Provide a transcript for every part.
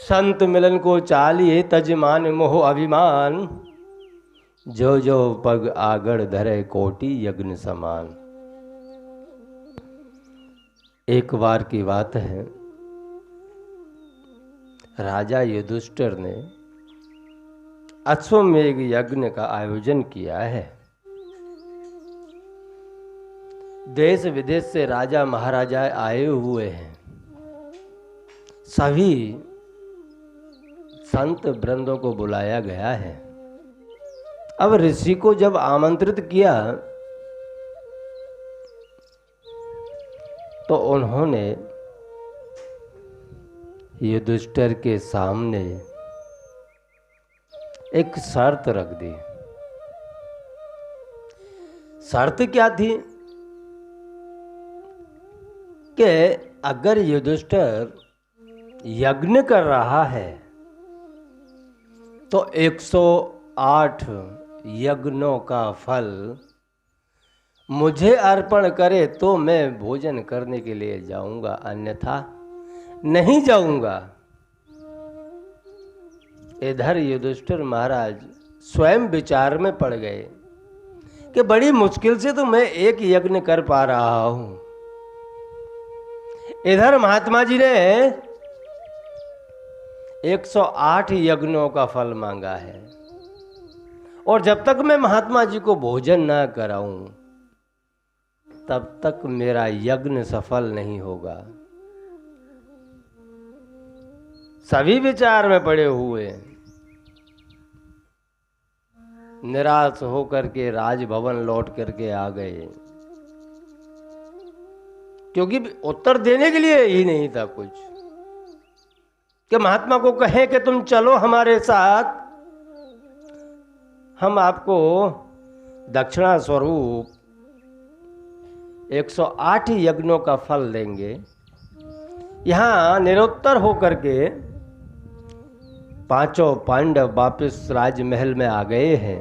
संत मिलन को चालिए तजमान मोह अभिमान, जो जो पग आगड़ धरे कोटि यज्ञ समान। एक बार की बात है, राजा युधिष्ठिर ने अश्वमेध यज्ञ का आयोजन किया है। देश विदेश से राजा महाराजा आए हुए हैं। सभी संत वृंदों को बुलाया गया है। अब ऋषि को जब आमंत्रित किया तो उन्होंने युधिष्ठिर के सामने एक शर्त रख दी। शर्त क्या थी कि अगर युधिष्ठिर यज्ञ कर रहा है तो 108 यज्ञों का फल मुझे अर्पण करे तो मैं भोजन करने के लिए जाऊंगा, अन्यथा नहीं जाऊंगा। इधर युधिष्ठिर महाराज स्वयं विचार में पड़ गए कि बड़ी मुश्किल से तो मैं एक यज्ञ कर पा रहा हूं। इधर महात्मा जी ने 108 यज्ञों का फल मांगा है, और जब तक मैं महात्मा जी को भोजन ना कराऊं तब तक मेरा यज्ञ सफल नहीं होगा। सभी विचार में पड़े हुए निराश होकर के राजभवन लौट करके आ गए, क्योंकि उत्तर देने के लिए ही नहीं था कुछ कि महात्मा को कहें कि तुम चलो हमारे साथ, हम आपको दक्षिणा स्वरूप 108 यज्ञों का फल देंगे। यहाँ निरुत्तर होकर के पांचों पांडव वापस राजमहल में आ गए हैं।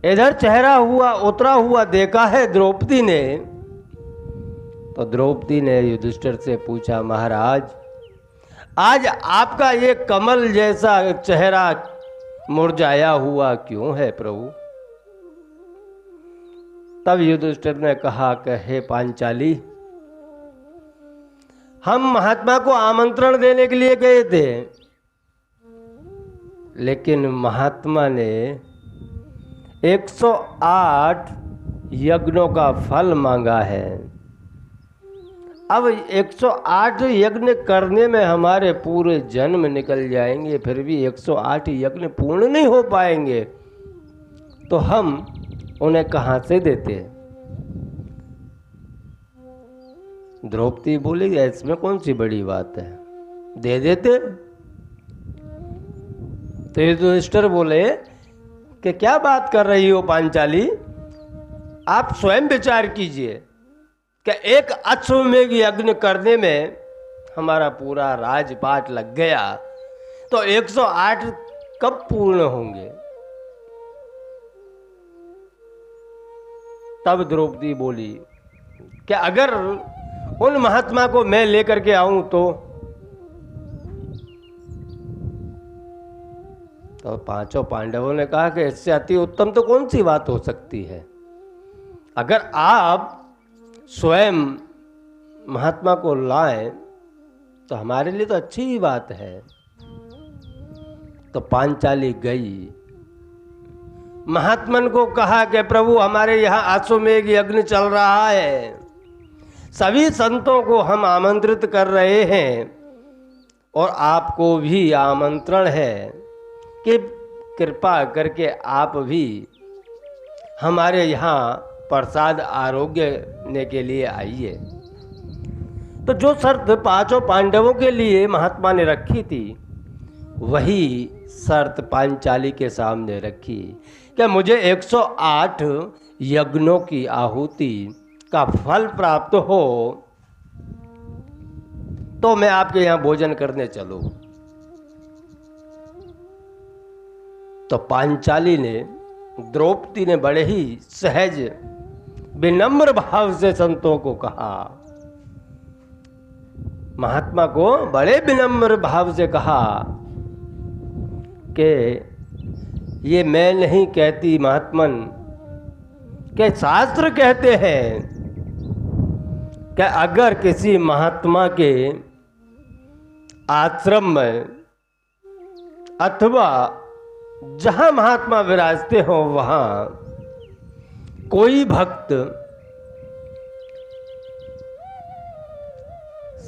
इधर चेहरा हुआ उतरा हुआ देखा है द्रौपदी ने, तो द्रौपदी ने युधिष्ठिर से पूछा, महाराज आज आपका ये कमल जैसा चेहरा मुरझाया हुआ क्यों है प्रभु? तब युधिष्ठिर ने कहा कि हे पांचाली, हम महात्मा को आमंत्रण देने के लिए गए थे, लेकिन महात्मा ने 108 यज्ञों का फल मांगा है। अब 108 यज्ञ करने में हमारे पूरे जन्म निकल जाएंगे, फिर भी 108 यज्ञ पूर्ण नहीं हो पाएंगे, तो हम उन्हें कहाँ से देते? द्रौपदी बोली, इसमें कौन सी बड़ी बात है, दे देते। तो युधिष्ठिर बोले कि क्या बात कर रही हो पांचाली, आप स्वयं विचार कीजिए कि एक अश्वमेध यज्ञ करने में हमारा पूरा राजपाट लग गया, तो 108 कब पूर्ण होंगे? तब द्रौपदी बोली कि अगर उन महात्मा को मैं लेकर के आऊं तो पांचों पांडवों ने कहा कि इससे अति उत्तम तो कौन सी बात हो सकती है। अगर आप स्वयं महात्मा को लाएं तो हमारे लिए तो अच्छी ही बात है। तो पांचाली गई, महात्मन को कहा कि प्रभु हमारे यहाँ अश्वमेध यज्ञ चल रहा है, सभी संतों को हम आमंत्रित कर रहे हैं, और आपको भी आमंत्रण है कि कृपा करके आप भी हमारे यहाँ प्रसाद आरोग्य के लिए आइए। तो जो शर्त पांचों पांडवों के लिए महात्मा ने रखी थी, वही शर्त पांचाली के सामने रखी कि मुझे 108 यज्ञों की आहुति का फल प्राप्त हो तो मैं आपके यहाँ भोजन करने चलूं। तो पांचाली ने, द्रौपदी ने बड़े ही सहज विनम्र भाव से संतों को कहा महात्मा को बड़े विनम्र भाव से कहा कि ये मैं नहीं कहती महात्मन, के शास्त्र कहते हैं कि अगर किसी महात्मा के आश्रम में अथवा जहां महात्मा विराजते हो वहां कोई भक्त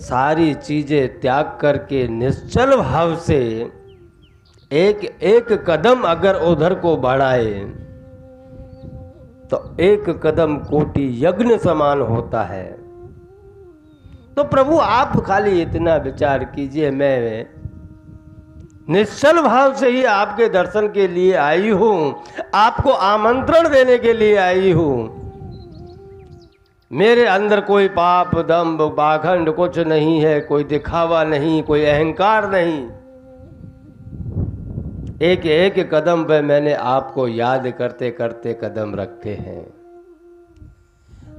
सारी चीजें त्याग करके निश्चल भाव से एक एक कदम अगर उधर को बढ़ाए तो एक कदम कोटि यज्ञ समान होता है। तो प्रभु आप खाली इतना विचार कीजिए, मैं निश्चल भाव से ही आपके दर्शन के लिए आई हूं, आपको आमंत्रण देने के लिए आई हूं। मेरे अंदर कोई पाप दंभ पाखंड कुछ नहीं है, कोई दिखावा नहीं, कोई अहंकार नहीं। एक एक कदम पे मैंने आपको याद करते करते कदम रखे हैं।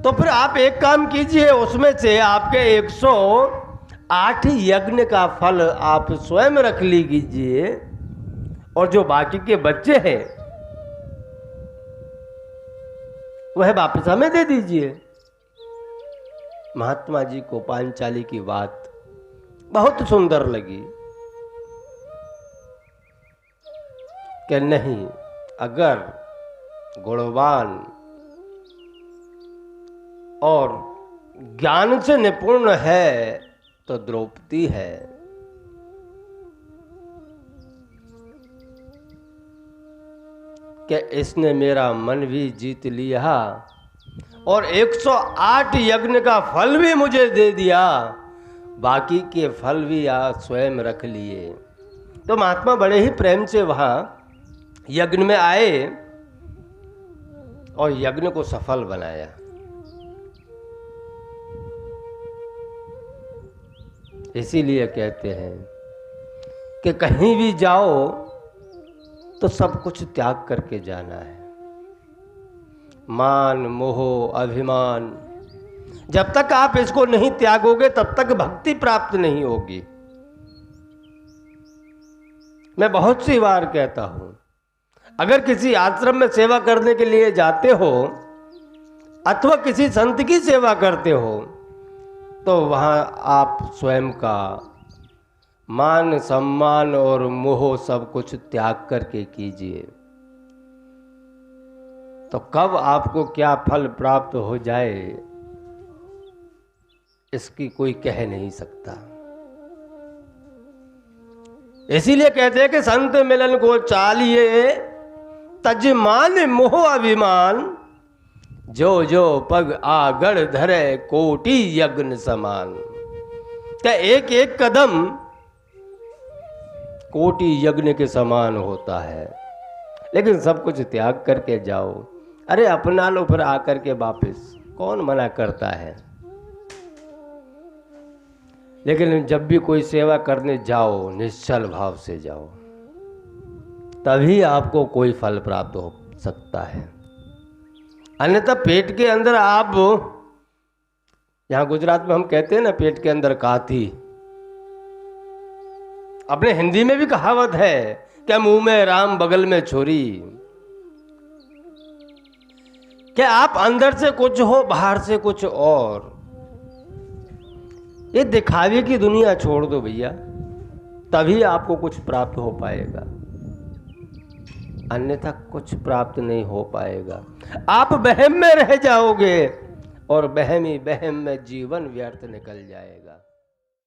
तो फिर आप एक काम कीजिए, उसमें से आपके 108 यज्ञ का फल आप स्वयं रख लीजिए और जो बाकी के बच्चे हैं वह वापस हमें दे दीजिए। महात्मा जी को पांचाली की बात बहुत सुंदर लगी कि नहीं, अगर गुणवान और ज्ञान से निपुण है तो द्रौपदी है। कि इसने मेरा मन भी जीत लिया और 108 यज्ञ का फल भी मुझे दे दिया, बाकी के फल भी आप स्वयं रख लिए। तो महात्मा बड़े ही प्रेम से वहां यज्ञ में आए और यज्ञ को सफल बनाया। इसीलिए कहते हैं कि कहीं भी जाओ तो सब कुछ त्याग करके जाना है। मान मोह अभिमान, जब तक आप इसको नहीं त्यागोगे तब तक भक्ति प्राप्त नहीं होगी। मैं बहुत सी बार कहता हूं, अगर किसी आश्रम में सेवा करने के लिए जाते हो अथवा किसी संत की सेवा करते हो तो वहां आप स्वयं का मान सम्मान और मोह सब कुछ त्याग करके कीजिए। तो कब आपको क्या फल प्राप्त हो जाए इसकी कोई कह नहीं सकता। इसीलिए कहते हैं कि संत मिलन को चालिए तज मान मोह अभिमान, जो जो पग आगढ़ धरे कोटि यज्ञ समान। क्या एक एक कदम कोटि यज्ञ के समान होता है, लेकिन सब कुछ त्याग करके जाओ। अरे अपना लो फिर आकर के वापस, कौन मना करता है। लेकिन जब भी कोई सेवा करने जाओ निश्चल भाव से जाओ, तभी आपको कोई फल प्राप्त हो सकता है। अन्यथा पेट के अंदर आप, यहां गुजरात में हम कहते हैं ना पेट के अंदर काथी, अपने हिंदी में भी कहावत है क्या मुंह में राम बगल में छोरी। क्या आप अंदर से कुछ हो बाहर से कुछ और। ये दिखावे की दुनिया छोड़ दो भैया, तभी आपको कुछ प्राप्त हो पाएगा, अन्यथा कुछ प्राप्त नहीं हो पाएगा। आप वहम में रह जाओगे और वहम ही वहम में जीवन व्यर्थ निकल जाएगा।